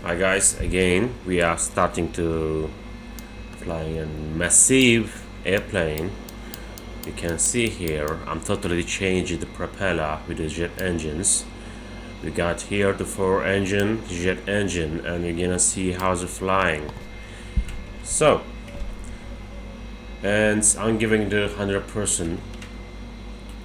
Hi guys, again we are starting to flying a massive airplane. You can see here I'm totally changing the propeller with the jet engines. We got here the 4-engine jet engine, and you're gonna see how's it flying. So, and I'm giving the 100%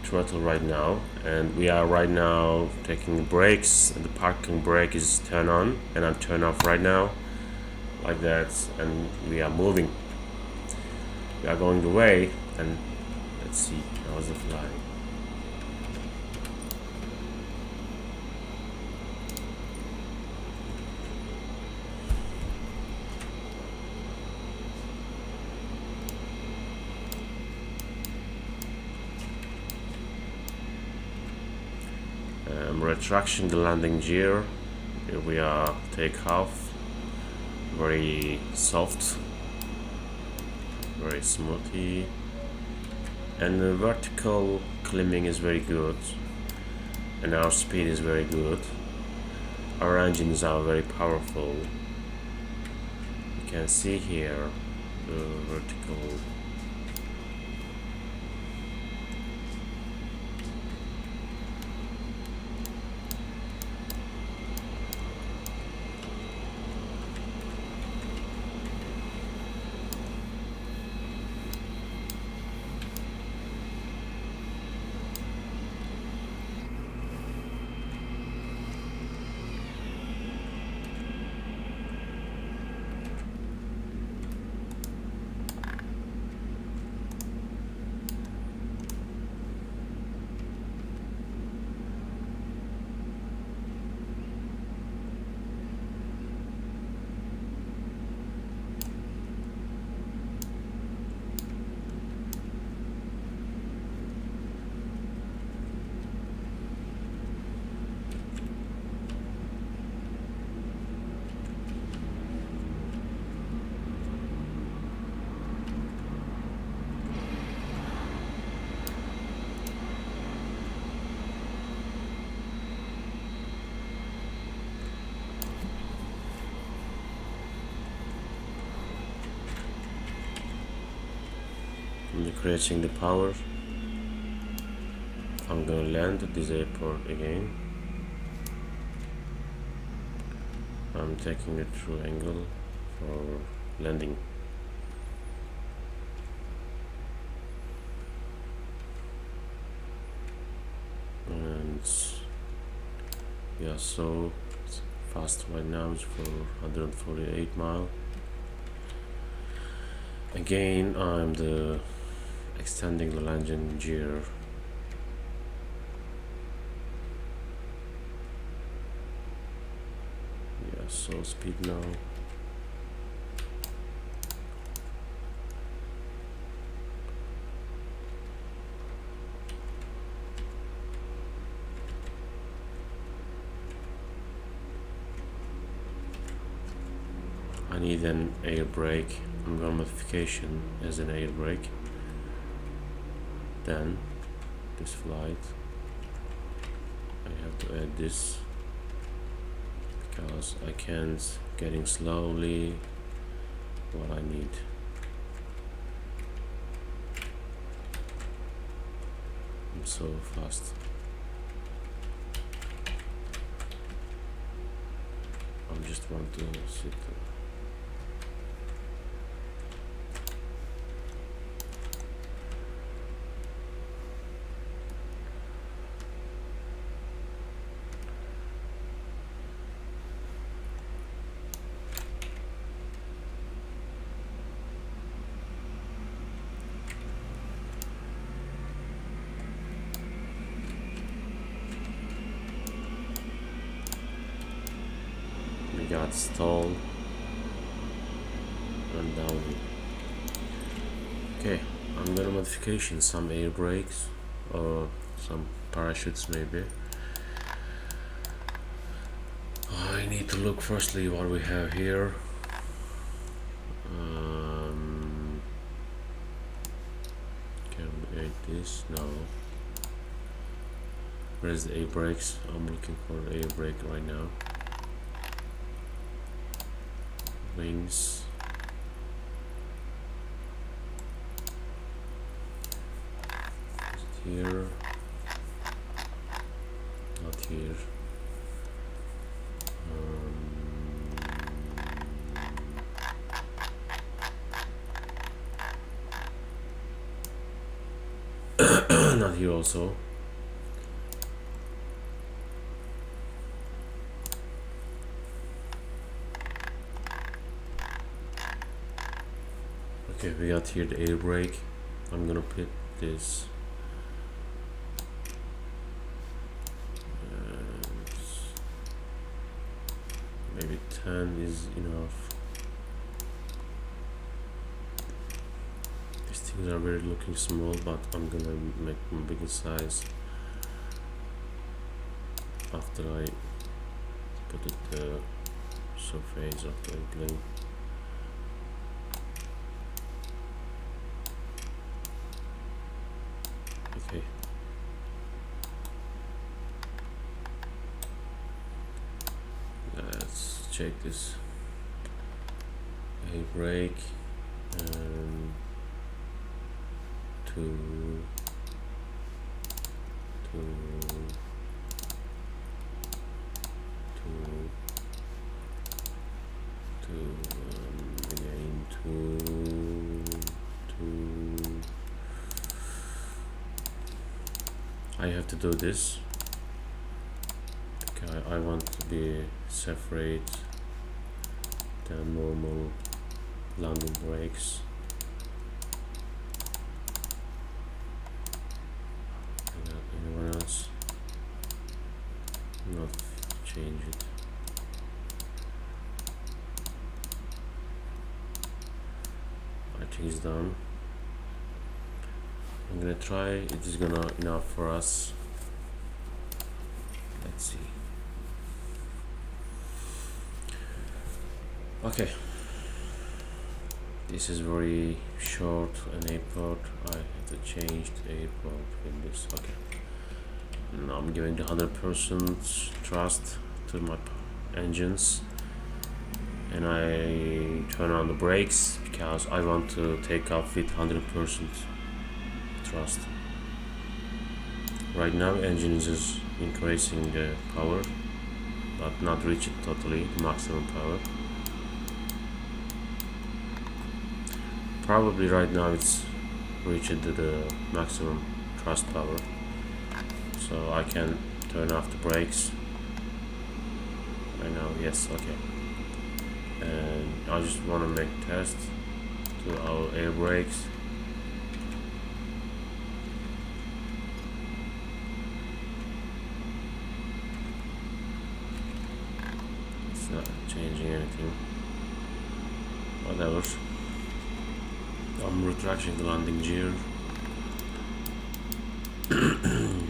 throttle right now, and we are right now taking brakes, and the parking brake is turned on and I'm turned off right now, like that, and we are moving. We are going the way, and let's see how's the flying. Retraction the landing gear. Here we are take off. Very soft, very smoothly, and the vertical climbing is very good, and our speed is very good. Our engines are very powerful. You can see here the vertical. I'm decreasing the power. I'm gonna land at this airport again. I'm taking a true angle for landing. And yeah, so it's fast right now. It's for 148 miles. Again, I'm extending the landing gear. Yeah, so speed now. I need an air brake. I'm gonna modification as an air brake. Then this flight, I have to add this because I can't getting slowly what I need. I'm so fast. I just want to sit. Got stalled and down. Okay, I'm gonna modification some air brakes or some parachutes maybe. I need to look firstly what we have here. Can we add this? No. Where's the air brakes? I'm looking for the air brake right now. wings. Is it here? Not here. Not here also. Okay, we got here the air brake. I'm gonna put this maybe 10 is enough. These things are very looking small, but I'm gonna make them bigger size after I put it the surface of the airplane. Okay. Let's check this air brake and two again two. I have to do this because I want to be separate the normal landing brakes. Anyone else? Not change it. I think it's done. I'm gonna try. It is gonna enough for us. Let's see. Okay. This is very short an airport. I have to change the airport in this. Okay. Now I'm giving the 100% trust to my engines, and I turn on the brakes because I want to take off with 100% trust. Right now engine is just increasing the power, but not reach it totally the maximum power. Probably right now it's reached the maximum thrust power, so I can turn off the brakes right now. Yes, okay. And I just want to make test to our air brakes. It's not changing anything. Whatever. I'm retracting the landing gear.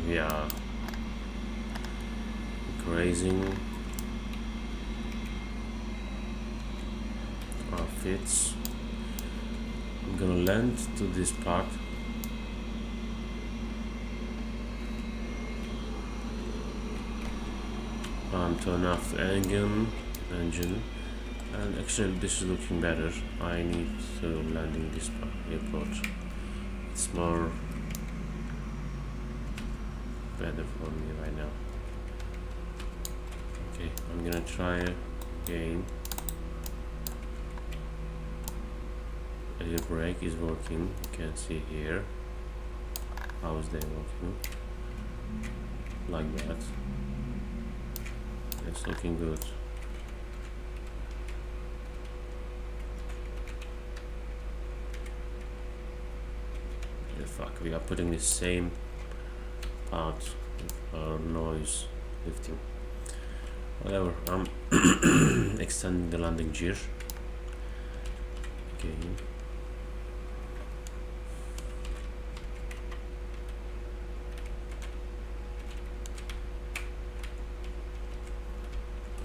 Yeah. Grazing. Fits. I'm gonna land to this part. Turn off the engine, and actually this is looking better. I need to land in this airport. It's more better for me right now. Okay, I'm gonna try again. Air brake is working. You can see here. How is they working? Like that. It's looking good. Yeah, fuck, we are putting the same part with our noise lifting. Whatever, I'm extending the landing gear again.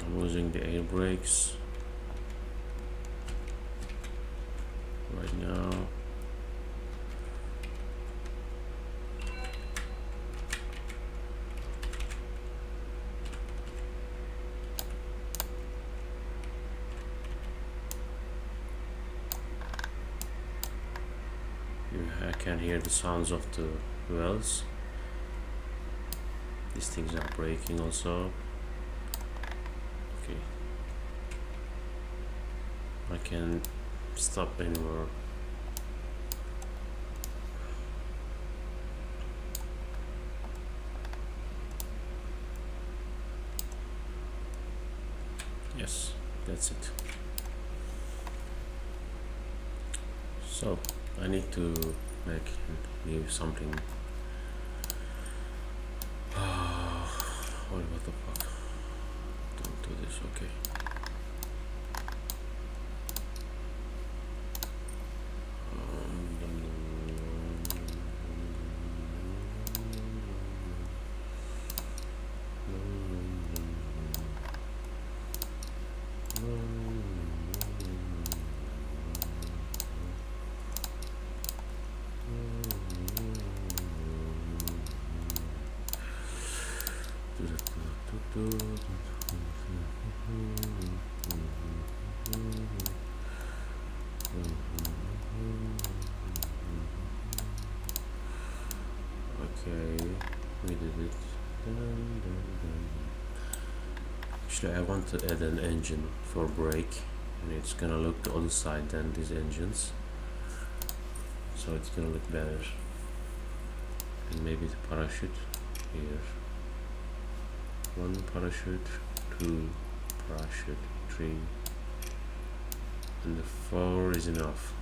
I'm using the air brakes right now. I can hear the sounds of the wheels. These things are braking also. Okay. I can't stop anymore. Yes, that's it. So I need to make new something. What the fuck? Don't do this. Okay. Okay, we did it. Actually, I want to add an engine for brake, and it's gonna look the other side than these engines, so it's gonna look better. And maybe the parachute here. 1 parachute, 2 parachute, 3, and the 4 is enough.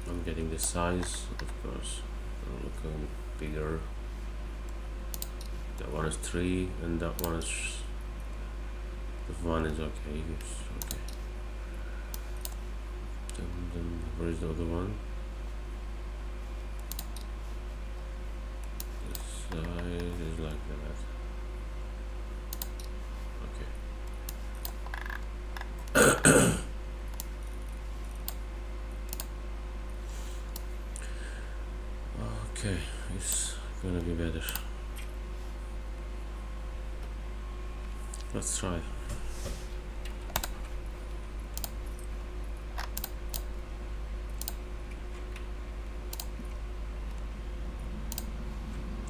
I'm getting the size, of course. It'll look bigger. That one is 3, and that one is. The 1 is okay. Yes, okay. Then where is the other one? This side is like that. Okay. Okay, it's gonna be better. Let's try.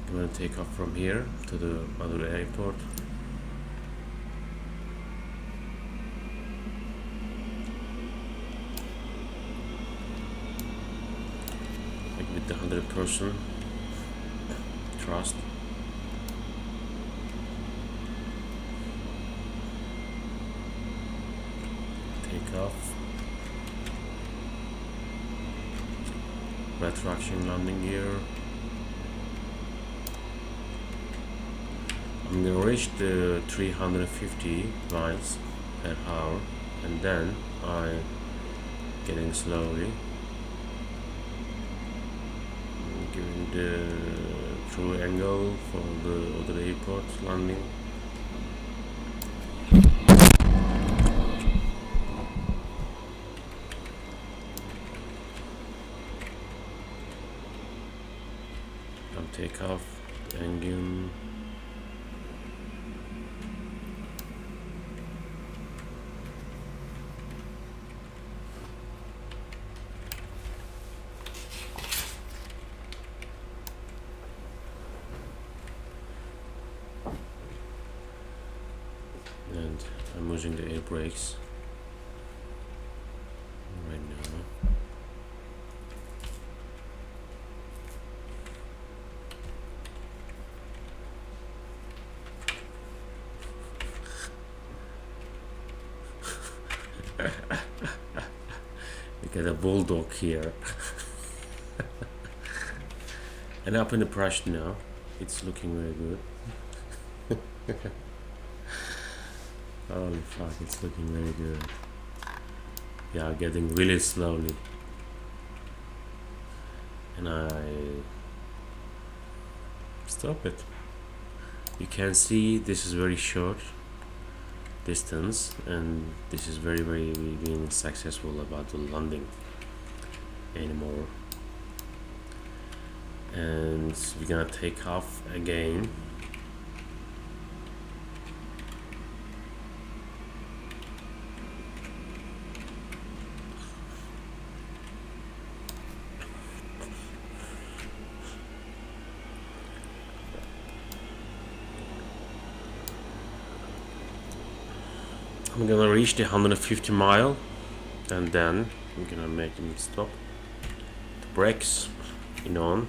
I'm gonna take off from here to the other airport. Like with the 100% trust. Take off. Retraction landing gear. I'm gonna reach the 350 miles per hour, and then I'm getting slowly, giving the true angle for the other airport landing. I'll take off the engine. And I'm using the air brakes right now. We got a bulldog here. And up in the brush now, it's looking very good. Holy fuck, it's looking very good. Yeah, getting really slowly. And I stop it. You can see this is very short distance, and this is very being successful about the landing anymore. And we're gonna take off again. I'm gonna reach the 150 mile, and then I'm gonna make him stop. The brakes in on.